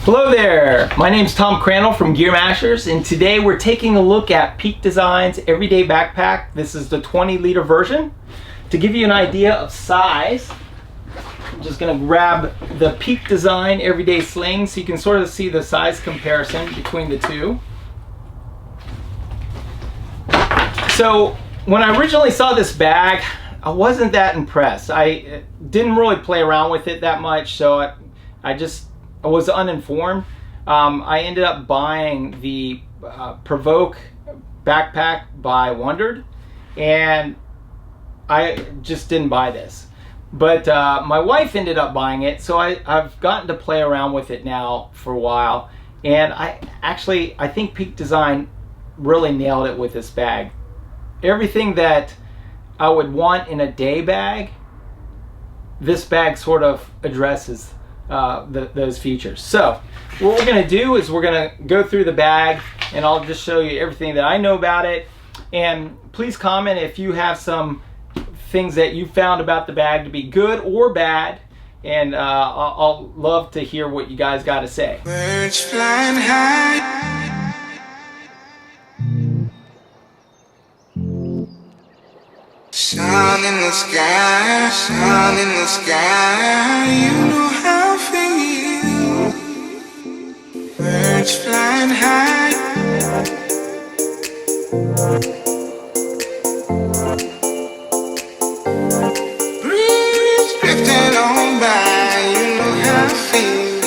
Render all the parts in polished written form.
Hello there, my name's Tom Crandall from Gear Mashers, and today we're taking a look at Peak Design's Everyday Backpack. This is the 20-liter version. To give you an idea of size, I'm just going to grab the Peak Design Everyday Sling so you can sort of see the size comparison between the two. So when I originally saw this bag, I wasn't that impressed. I didn't really play around with it that much, so I was uninformed. I ended up buying the PRVKE backpack by WANDRD, and I just didn't buy this. But my wife ended up buying it, so I've gotten to play around with it now for a while, and I think Peak Design really nailed it with this bag. Everything that I would want in a day bag, this bag sort of addresses those features. So what we're going to do is we're going to go through the bag, and I'll just show you everything that I know about it. And please comment if you have some things that you found about the bag to be good or bad, and I'll love to hear what you guys got to say. Birds flying high, sun in the sky, sun in the sky, you know how I feel. Birds flying high, breeze drifting on by, you know how I feel.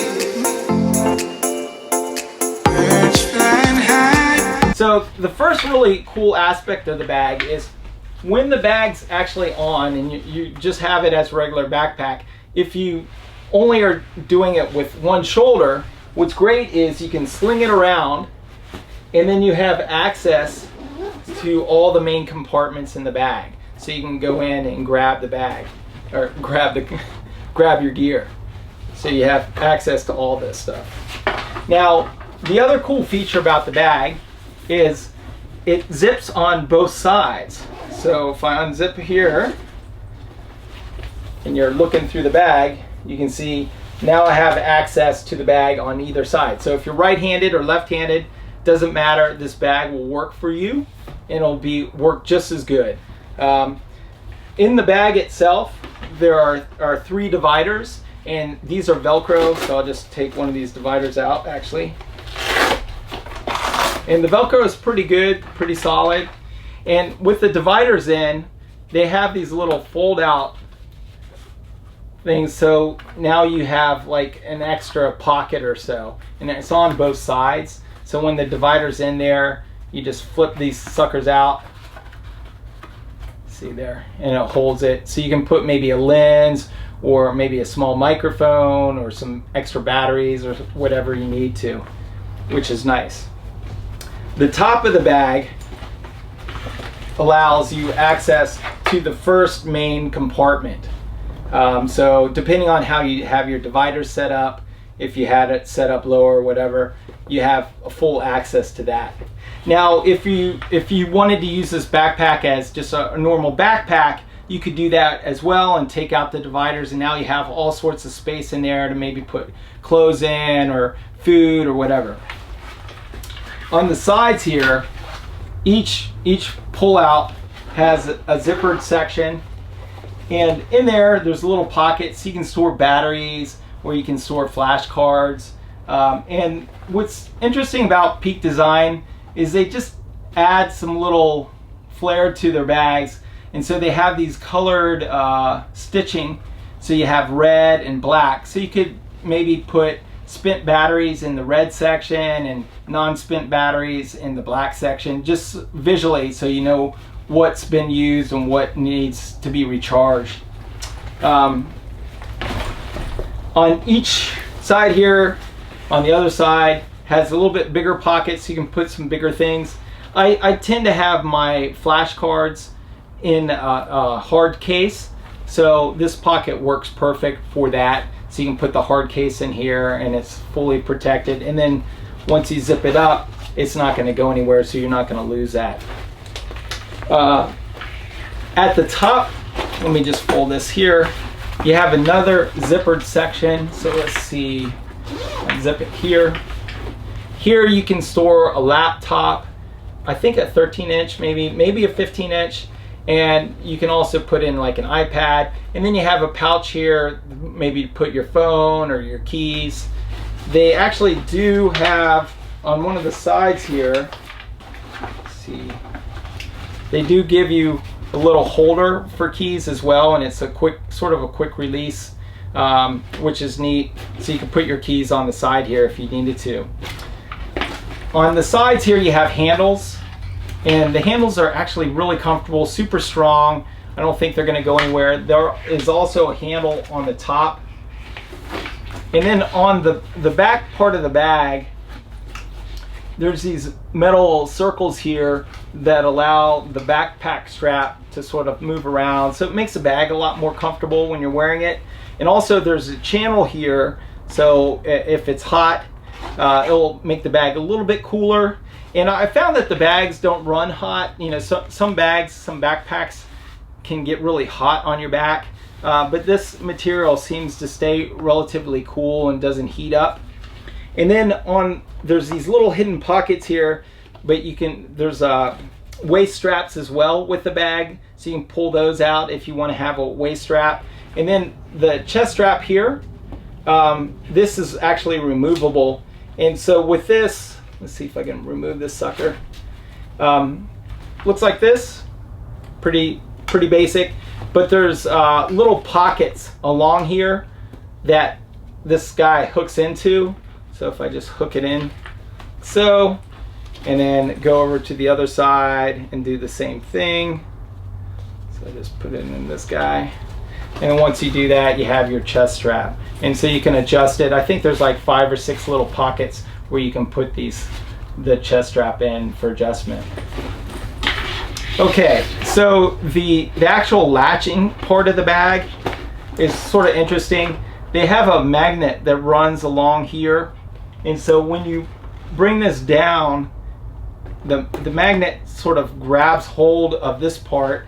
Birds flying high. So the first really cool aspect of the bag is when the bag's actually on and you just have it as a regular backpack, if you only are doing it with one shoulder, what's great is you can sling it around, and then you have access to all the main compartments in the bag. So you can go in and grab the bag, or grab your gear. So you have access to all this stuff. Now, the other cool feature about the bag is it zips on both sides. So if I unzip here and you're looking through the bag, you can see now I have access to the bag on either side. So if you're right-handed or left-handed, doesn't matter, this bag will work for you and it'll work just as good. In the bag itself, there are 3 dividers, and these are Velcro, so I'll just take one of these dividers out actually. And the Velcro is pretty good, pretty solid. And with the dividers in, they have these little fold out things, so now you have like an extra pocket or so, and it's on both sides. So when the divider's in there, you just flip these suckers out, see there, and it holds it. So you can put maybe a lens or maybe a small microphone or some extra batteries or whatever you need to, which is nice. The top of the bag allows you access to the first main compartment. So depending on how you have your dividers set up, if you had it set up lower or whatever, you have a full access to that. Now if you wanted to use this backpack as just a normal backpack, you could do that as well and take out the dividers, and now you have all sorts of space in there to maybe put clothes in or food or whatever. On the sides here, each pull-out has a zippered section, and in there's little pockets so you can store batteries or you can store flashcards. And what's interesting about Peak Design is they just add some little flair to their bags, and so they have these colored stitching, so you have red and black, so you could maybe put spent batteries in the red section and non-spent batteries in the black section, just visually so you know what's been used and what needs to be recharged. On each side here, on the other side, has a little bit bigger pockets so you can put some bigger things. I tend to have my flashcards in a hard case, so this pocket works perfect for that. So you can put the hard case in here and it's fully protected, and then once you zip it up, it's not going to go anywhere, so you're not going to lose that. At the top, let me just fold this here, you have another zippered section. So let's see, zip it here. Here you can store a laptop, I think a 13-inch, maybe a 15-inch, and you can also put in like an iPad, and then you have a pouch here, maybe to put your phone or your keys. They actually do have on one of the sides here, let's see, they do give you a little holder for keys as well, and it's a quick, sort of a quick release, which is neat. So you can put your keys on the side here if you needed to. On the sides here you have handles, and the handles are actually really comfortable, super strong. I don't think they're going to go anywhere. There is also a handle on the top, and then on the back part of the bag there's these metal circles here that allow the backpack strap to sort of move around, so it makes the bag a lot more comfortable when you're wearing it. And also there's a channel here, so if it's hot, it'll make the bag a little bit cooler. And I found that the bags don't run hot. You know, some bags, some backpacks can get really hot on your back, but this material seems to stay relatively cool and doesn't heat up. And then there's these little hidden pockets here, but there's waist straps as well with the bag, so you can pull those out if you want to have a waist strap. And then the chest strap here, this is actually removable. And so with this, let's see if I can remove this sucker. Looks like this, pretty basic, but there's little pockets along here that this guy hooks into. So if I just hook it in, so, and then go over to the other side and do the same thing. So I just put it in this guy. And once you do that, you have your chest strap. And so you can adjust it. I think there's like 5 or 6 little pockets where you can put the chest strap in for adjustment. Okay, so the actual latching part of the bag is sort of interesting. They have a magnet that runs along here. And so when you bring this down, the magnet sort of grabs hold of this part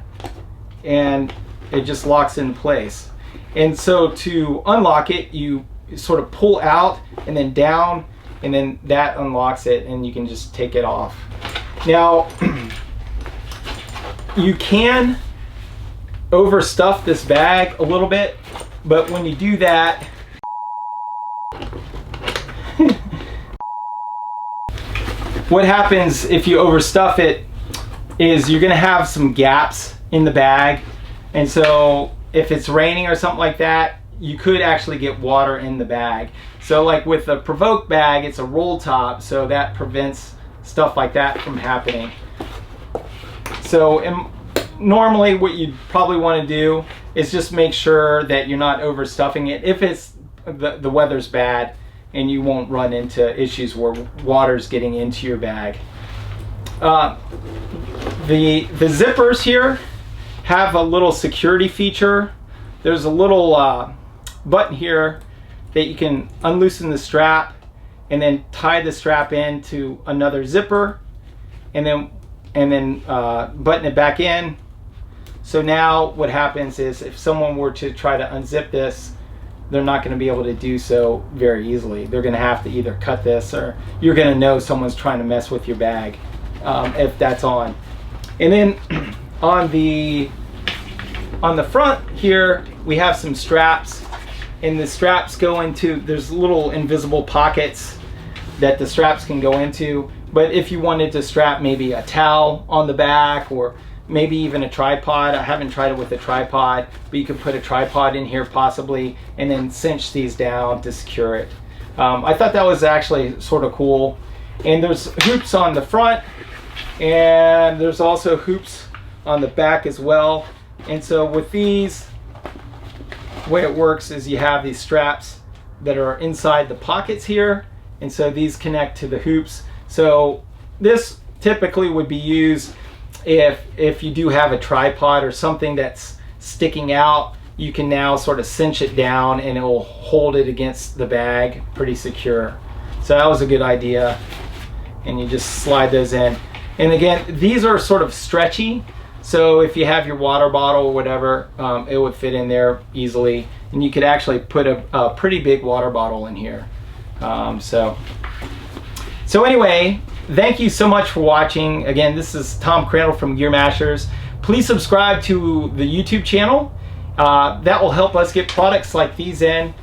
and it just locks in place. And so to unlock it, you sort of pull out and then down, and then that unlocks it and you can just take it off. Now, you can overstuff this bag a little bit, but when you do that, what happens if you overstuff it is you're going to have some gaps in the bag, and so if it's raining or something like that, you could actually get water in the bag. So like with the Provoke bag, it's a roll top, so that prevents stuff like that from happening. So normally what you probably want to do is just make sure that you're not overstuffing it if it's the weather's bad, and you won't run into issues where water's getting into your bag. The zippers here have a little security feature. There's a little button here that you can unloosen the strap and then tie the strap into another zipper, and then button it back in. So now what happens is if someone were to try to unzip this, they're not going to be able to do so very easily. They're going to have to either cut this, or you're going to know someone's trying to mess with your bag if that's on. And then on the front here, we have some straps, and the straps go into, there's little invisible pockets that the straps can go into. But if you wanted to strap maybe a towel on the back, or maybe even a tripod, I haven't tried it with a tripod, but you could put a tripod in here possibly, and then cinch these down to secure it. I thought that was actually sort of cool. And there's hoops on the front, and there's also hoops on the back as well. And so with these, the way it works is you have these straps that are inside the pockets here, and so these connect to the hoops. So this typically would be used if you do have a tripod or something that's sticking out. You can now sort of cinch it down and it will hold it against the bag pretty secure. So that was a good idea. And you just slide those in. And again, these are sort of stretchy, so if you have your water bottle or whatever, it would fit in there easily. And you could actually put a pretty big water bottle in here. So anyway, thank you so much for watching. Again, this is Tom Crandall from Gear Mashers. Please subscribe to the YouTube channel. That will help us get products like these in.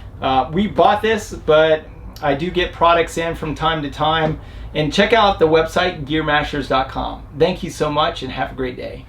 We bought this, but I do get products in from time to time. And check out the website, gearmashers.com. Thank you so much and have a great day.